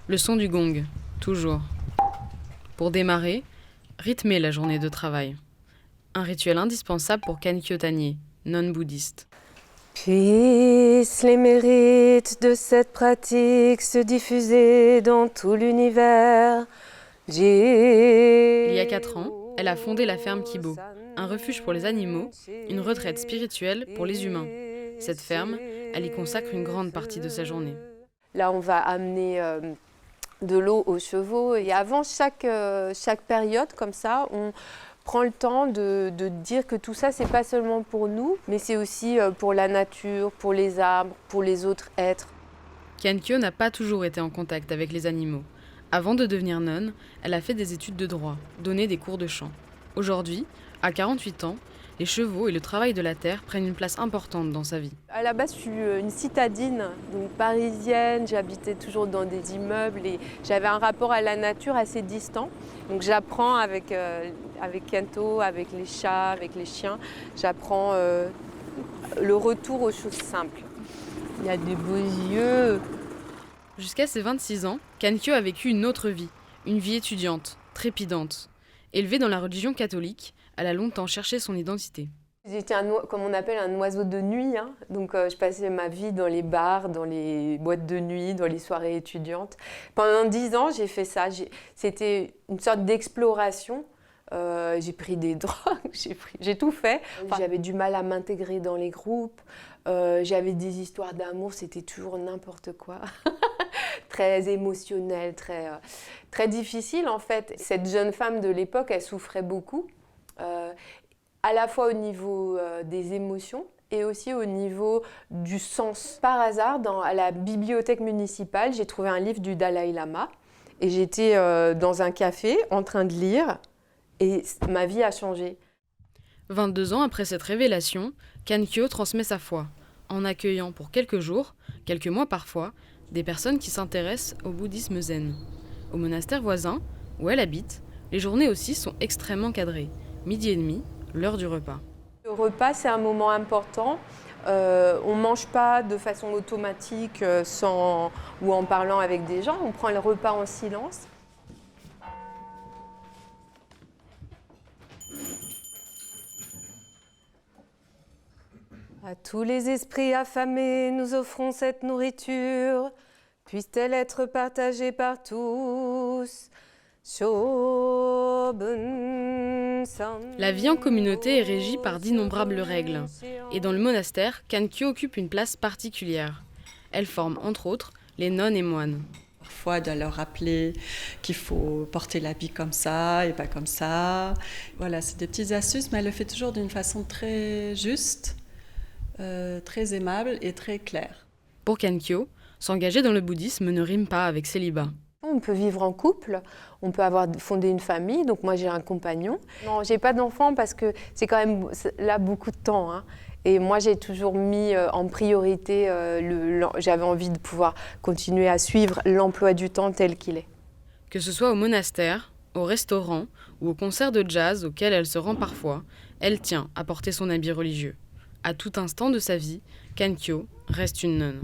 Le son du gong, toujours. Pour démarrer, rythmer la journée de travail. Un rituel indispensable pour Kankyo Tanye, nonne bouddhiste. Puissent les mérites de cette pratique se diffuser dans tout l'univers. Il y a 4 ans, elle a fondé la ferme Kibo, un refuge pour les animaux, une retraite spirituelle pour les humains. Cette ferme, elle y consacre une grande partie de sa journée. Là, on va amener de l'eau aux chevaux. Et avant chaque période, comme ça, on prend le temps de dire que tout ça, c'est pas seulement pour nous, mais c'est aussi pour la nature, pour les arbres, pour les autres êtres. Kankyo n'a pas toujours été en contact avec les animaux. Avant de devenir nonne, elle a fait des études de droit, donné des cours de chant. Aujourd'hui, à 48 ans, les chevaux et le travail de la terre prennent une place importante dans sa vie. À la base, je suis une citadine, donc parisienne. J'habitais toujours dans des immeubles et j'avais un rapport à la nature assez distant. Donc j'apprends avec Kento, avec les chats, avec les chiens. J'apprends le retour aux choses simples. Il y a des beaux yeux. Jusqu'à ses 26 ans, Kankyo a vécu une autre vie, une vie étudiante, trépidante. Élevée dans la religion catholique, elle a longtemps cherché son identité. J'étais comme on appelle un oiseau de nuit, hein. Donc je passais ma vie dans les bars, dans les boîtes de nuit, dans les soirées étudiantes. Pendant 10 ans, j'ai fait ça. C'était une sorte d'exploration. J'ai pris des drogues, j'ai tout fait. J'avais du mal à m'intégrer dans les groupes. J'avais des histoires d'amour, c'était toujours n'importe quoi. Très émotionnel, très difficile en fait. Cette jeune femme de l'époque, elle souffrait beaucoup, à la fois au niveau des émotions et aussi au niveau du sens. Par hasard, à la bibliothèque municipale, j'ai trouvé un livre du Dalai Lama et j'étais dans un café en train de lire et ma vie a changé. 22 ans après cette révélation, Kankyo transmet sa foi, en accueillant pour quelques jours, quelques mois parfois, des personnes qui s'intéressent au bouddhisme zen. Au monastère voisin, où elle habite, les journées aussi sont extrêmement cadrées. 12h30, l'heure du repas. Le repas, c'est un moment important. On ne mange pas de façon automatique ou en parlant avec des gens. On prend le repas en silence. À tous les esprits affamés, nous offrons cette nourriture. Puisse-t-elle être partagée par tous. La vie en communauté est régie par d'innombrables règles. Et dans le monastère, Kankyo occupe une place particulière. Elle forme, entre autres, les nonnes et moines. Parfois, de leur rappeler qu'il faut porter l'habit comme ça et pas comme ça. Voilà, c'est des petites astuces, mais elle le fait toujours d'une façon très juste, très aimable et très claire. Pour Kankyo, s'engager dans le bouddhisme ne rime pas avec célibat. On peut vivre en couple, on peut fonder une famille, donc moi j'ai un compagnon. Non, j'ai pas d'enfant parce que c'est quand même là beaucoup de temps, hein. Et moi j'ai toujours mis en priorité, j'avais envie de pouvoir continuer à suivre l'emploi du temps tel qu'il est. Que ce soit au monastère, au restaurant ou au concert de jazz auquel elle se rend parfois, elle tient à porter son habit religieux. À tout instant de sa vie, Kankyo reste une nonne.